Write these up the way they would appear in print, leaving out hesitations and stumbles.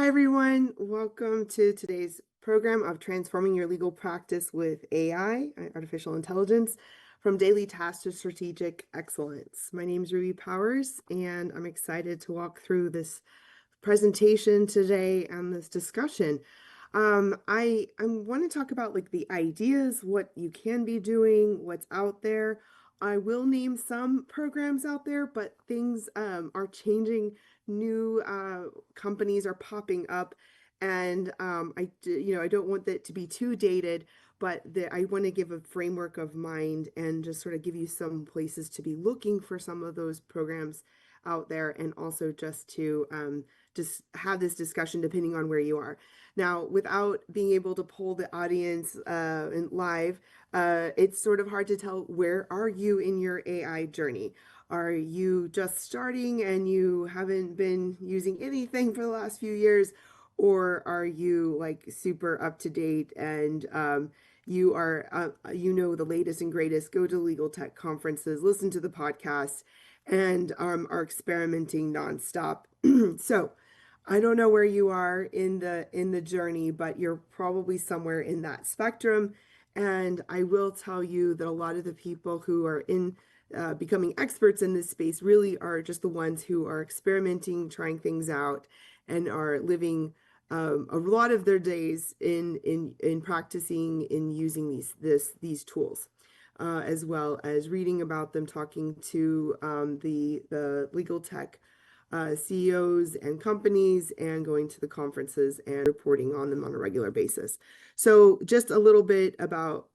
everyone. Welcome to today's program of Transforming Your Legal Practice with AI, Artificial Intelligence, from Daily Task to Strategic Excellence. My name is Ruby Powers, and I'm excited to walk through this presentation today and this discussion. I want to talk about like the ideas, what you can be doing, what's out there. I will name some programs out there, but things are changing. New companies are popping up, and I don't want that to be too dated, but I want to give a framework of mind and just sort of give you some places to be looking for some of those programs out there, and also just to just have this discussion depending on where you are. Now, without being able to poll the audience in live, it's sort of hard to tell, where are you in your AI journey? Are you just starting and you haven't been using anything for the last few years? Or are you like super up to date and you are, the latest and greatest, go to legal tech conferences, listen to the podcast, and are experimenting nonstop? So I don't know where you are in the journey, but you're probably somewhere in that spectrum. And I will tell you that a lot of the people who are in becoming experts in this space really are just the ones who are experimenting, trying things out, and are living a lot of their days in practicing in using these tools, as well as reading about them, talking to the legal tech CEOs and companies, and going to the conferences and reporting on them on a regular basis. So just a little bit about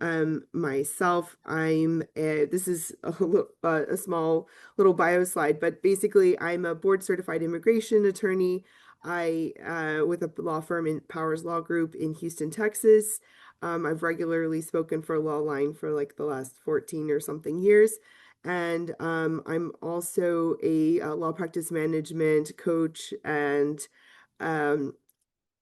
myself. This is a small little bio slide, but basically I'm a board certified immigration attorney. With a law firm in Powers Law Group in Houston, Texas. I've regularly spoken for Lawline for like the last 14 or something years. And I'm also a law practice management coach and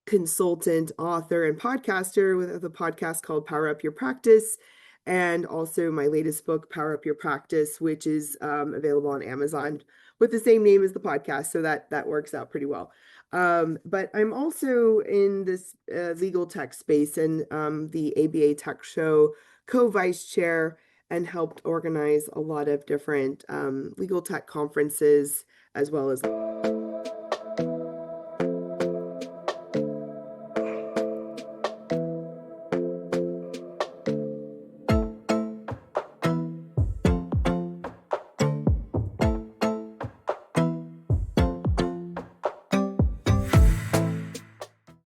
consultant, author, and podcaster with a podcast called Power Up Your Practice. And also my latest book, Power Up Your Practice, which is available on Amazon with the same name as the podcast. So that works out pretty well. But I'm also in this legal tech space, and the ABA Tech Show co-vice chair, and helped organize a lot of different legal tech conferences, as well as